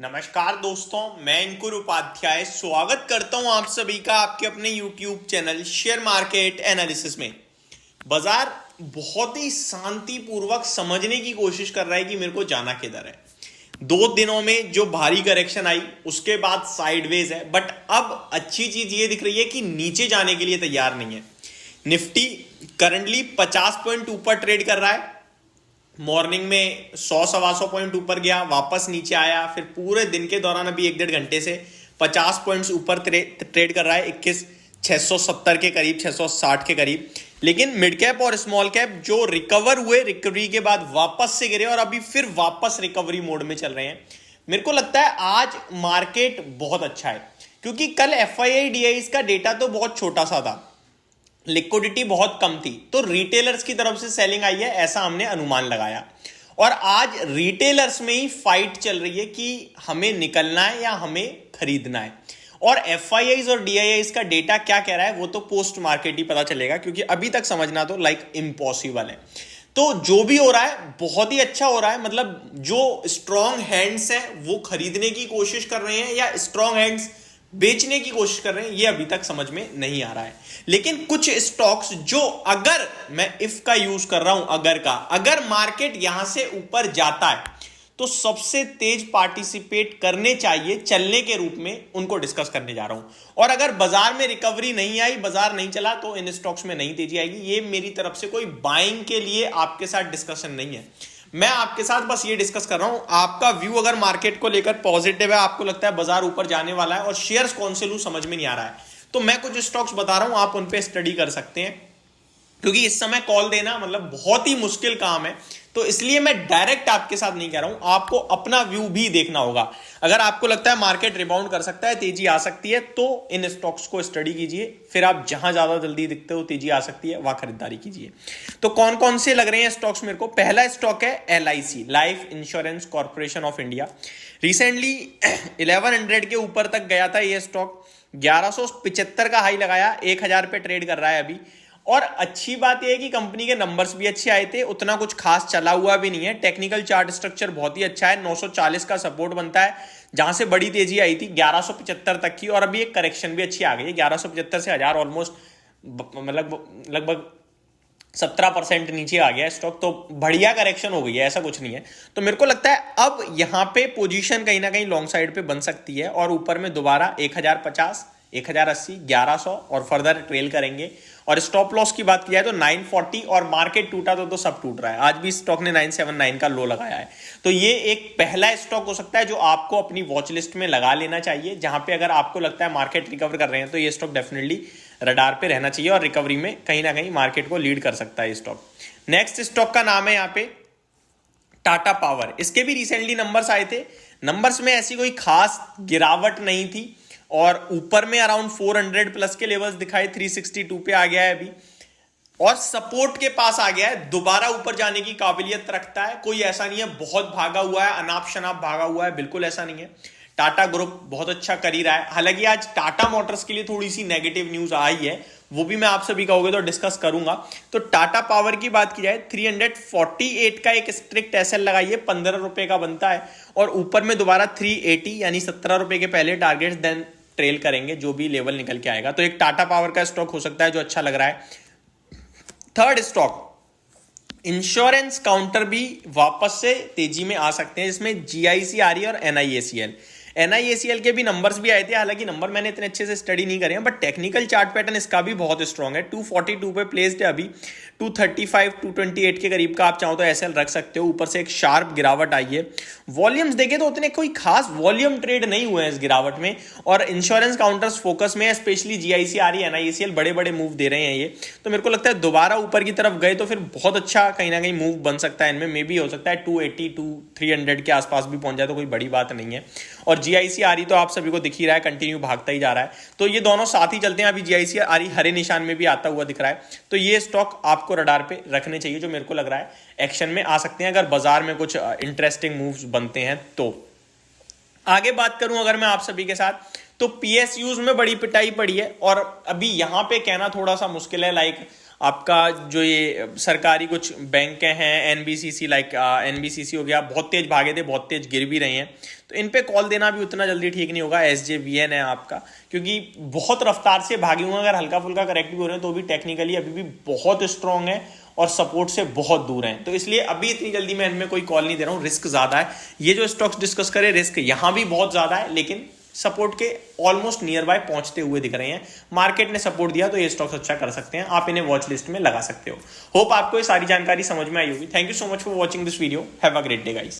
नमस्कार दोस्तों, मैं अंकुर उपाध्याय स्वागत करता हूं आप सभी का आपके अपने YouTube channel share market analysis में। बाजार बहुत ही शांतिपूर्वक समझने की कोशिश कर रहा है कि मेरे को जाना किधर है। 2 दिनों में जो भारी करेक्शन आई उसके बाद साइडवेज है, बट अब अच्छी चीज ये दिख रही है कि नीचे जाने के लिए तैयार नहीं है। निफ्टी करंटली 50 पॉइंट ऊपर ट्रेड कर रहा है। मॉर्निंग में 100-125 पॉइंट ऊपर गया, वापस नीचे आया, फिर पूरे दिन के दौरान अभी 1-1.5 घंटे से 50 पॉइंट्स ऊपर ट्रेड कर रहा है, 21,670 के करीब, 660 के करीब। लेकिन मिड कैप और स्मॉल कैप जो रिकवर हुए, रिकवरी के बाद वापस से गिरे और अभी फिर वापस रिकवरी मोड में चल रहे हैं। मेरे को लगता है आज मार्केट बहुत अच्छा है, क्योंकि कल FII का डेटा तो बहुत छोटा सा था, लिक्विडिटी बहुत कम थी, तो रिटेलर्स की तरफ से सेलिंग आई है ऐसा हमने अनुमान लगाया। और आज रिटेलर्स में ही फाइट चल रही है कि हमें निकलना है या हमें खरीदना है। और FIIs और DIIs का डेटा क्या कह रहा है वो तो पोस्ट मार्केट ही पता चलेगा, क्योंकि अभी तक समझना तो इम्पॉसिबल है। तो जो भी हो रहा है बहुत ही अच्छा हो रहा है। मतलब जो स्ट्रॉन्ग हैंड्स हैं वो खरीदने की कोशिश कर रहे हैं या स्ट्रॉन्ग हैंड्स बेचने की कोशिश कर रहे हैं, ये अभी तक समझ में नहीं आ रहा है। लेकिन कुछ स्टॉक्स जो, अगर मैं इफ का यूज कर रहा हूं, अगर मार्केट यहां से ऊपर जाता है तो सबसे तेज पार्टिसिपेट करने चाहिए चलने के रूप में, उनको डिस्कस करने जा रहा हूं। और अगर बाजार में रिकवरी नहीं आई, बाजार नहीं चला, तो इन स्टॉक्स में नहीं तेजी आएगी। ये मेरी तरफ से कोई बाइंग के लिए आपके साथ डिस्कशन नहीं है। मैं आपके साथ बस ये डिस्कस कर रहा हूं, आपका व्यू अगर मार्केट को लेकर पॉजिटिव है, आपको लगता है बाजार ऊपर जाने वाला है और शेयर्स कौन से लूं समझ में नहीं आ रहा है, तो मैं कुछ स्टॉक्स बता रहा हूं, आप उन पे स्टडी कर सकते हैं। क्योंकि इस समय कॉल देना बहुत ही मुश्किल काम है, तो इसलिए मैं डायरेक्ट आपके साथ नहीं कह रहा हूं, आपको अपना व्यू भी देखना होगा। अगर आपको लगता है मार्केट रिबाउंड कर सकता है, तेजी आ सकती है, तो इन स्टॉक्स को स्टडी कीजिए, फिर आप जहां ज्यादा जल्दी दिखते हो तेजी आ सकती है वहां खरीदारी कीजिए। तो कौन कौन से लग रहे हैं स्टॉक्स मेरे को? पहला स्टॉक है LIC, life insurance corporation of India. Recently 1100 के ऊपर तक गया था ये स्टॉक, 1175 का हाई लगाया, 1000 पे ट्रेड कर रहा है अभी। और अच्छी बात यह है कि कंपनी के नंबर्स भी अच्छे आए थे, उतना कुछ खास चला हुआ भी नहीं है। टेक्निकल चार्ट स्ट्रक्चर बहुत ही अच्छा है, 940 का सपोर्ट बनता है, जहां से बड़ी तेजी आई थी 1175 तक की, और अभी एक करेक्शन भी अच्छी आ गई है 1175 से 1000, ऑलमोस्ट लगभग 17% नीचे आ गया स्टॉक, तो बढ़िया करेक्शन हो गई है, ऐसा कुछ नहीं है। तो मेरे को लगता है अब यहां पे पोजीशन कहीं ना कहीं लॉन्ग साइड पे बन सकती है, और ऊपर में दोबारा 1050, 1080, 1100 और फर्दर ट्रेल करेंगे। और स्टॉप लॉस की बात की जाए तो 940, और मार्केट टूटा तो सब टूट रहा है। आज भी स्टॉक ने 979 का लो लगाया है। तो ये एक पहला स्टॉक हो सकता है जो आपको अपनी वॉच लिस्ट में लगा लेना चाहिए, जहां पे अगर आपको लगता है मार्केट रिकवर कर रहे हैं तो ये स्टॉक डेफिनेटली रडार पे रहना चाहिए, और रिकवरी में कहीं ना कहीं मार्केट को लीड कर सकता है स्टॉक। नेक्स्ट स्टॉक का नाम है यहाँ पे टाटा पावर। इसके भी रिसेंटली नंबर्स आए थे, नंबर्स में ऐसी कोई खास गिरावट नहीं थी, और ऊपर में अराउंड 400 प्लस के लेवल्स दिखाए, 362 पे आ गया है अभी, और सपोर्ट के पास आ गया है, दोबारा ऊपर जाने की काबिलियत रखता है। कोई ऐसा नहीं है बहुत भागा हुआ है, अनाप शनाप भागा हुआ है, बिल्कुल ऐसा नहीं है। टाटा ग्रुप बहुत अच्छा कर ही रहा है। हालांकि आज टाटा मोटर्स के लिए थोड़ी सी नेगेटिव न्यूज आई है, वो भी मैं आप सभी कहोगे तो डिस्कस करूंगा। तो टाटा पावर की बात की जाए, 348 का एक स्ट्रिक्ट SL लगाइए, 15 रुपए का बनता है, और ऊपर में दोबारा 380 यानी 17 रुपए के पहले टारगेट, देन ट्रेल करेंगे जो भी लेवल निकल के आएगा। तो एक टाटा पावर का स्टॉक हो सकता है जो अच्छा लग रहा है। थर्ड स्टॉक, इंश्योरेंस काउंटर भी वापस से तेजी में आ सकते हैं, जिसमें GIC आ रही है और NIACL के भी नंबर्स भी आए थे। हालांकि नंबर मैंने इतने अच्छे से स्टडी नहीं करे हैं, बट टेक्निकल चार्ट पैटर्न इसका भी बहुत स्ट्रांग है। 242 पे प्लेस्ड है अभी, 235 228 के करीब का आप चाहो तो SL रख सकते हो। ऊपर से एक शार्प गिरावट आई है। वॉल्यूम्स देखे तो उतने कोई खास वॉल्यूम ट्रेड नहीं हुए हैं इस गिरावट में, और इंश्योरेंस काउंटर्स फोकस में है, स्पेशली GIC आ रही है, NIACL बड़े बड़े मूव दे रहे हैं ये। तो मेरे को लगता है दोबारा ऊपर की तरफ गए तो फिर बहुत अच्छा कहीं ना कहीं मूव बन सकता है इनमें। मे भी हो सकता है 280 300 के आसपास भी पहुंच जाए, तो कोई बड़ी बात नहीं है। और GIC आ रही तो आप सभी को दिख ही रहा है, कंटिन्यू भागता ही जा रहा है, तो ये दोनों साथ ही चलते हैं। अभी GIC आ रही हरे निशान में भी आता हुआ दिख रहा है, तो ये स्टॉक आपको रडार पे रखने चाहिए, जो मेरे को लग रहा है एक्शन में आ सकते हैं अगर बाजार में कुछ इंटरेस्टिंग मूव्स बनते हैं। तो आगे बात करूं अगर मैं आप सभी के साथ, तो PSUs में बड़ी पिटाई पड़ी है, और अभी यहां पे कहना थोड़ा सा मुश्किल है। आपका जो ये सरकारी कुछ बैंक हैं, एनबीसीसी लाइक एनबीसीसी हो गया, बहुत तेज भागे थे, बहुत तेज गिर भी रहे हैं, तो इन पे कॉल देना भी उतना जल्दी ठीक नहीं होगा। एसजेवीएन है आपका, क्योंकि बहुत रफ्तार से भागे हुए, अगर हल्का फुल्का करेक्ट भी हो रहे हैं तो भी टेक्निकली अभी भी बहुत स्ट्रांग है और सपोर्ट से बहुत दूर हैं। तो इसलिए अभी इतनी जल्दी मैं इनमें कोई कॉल नहीं दे रहा हूँ, रिस्क ज्यादा है। ये जो स्टॉक्स डिस्कस करें, रिस्क यहां भी बहुत ज्यादा है, लेकिन सपोर्ट के ऑलमोस्ट नियर बाय पहुंचते हुए दिख रहे हैं। मार्केट ने सपोर्ट दिया तो ये स्टॉक्स अच्छा कर सकते हैं, आप इन्हें वॉच लिस्ट में लगा सकते हो। होप आपको ये सारी जानकारी समझ में आई होगी। Thank you so much for watching this video. Have a great day guys.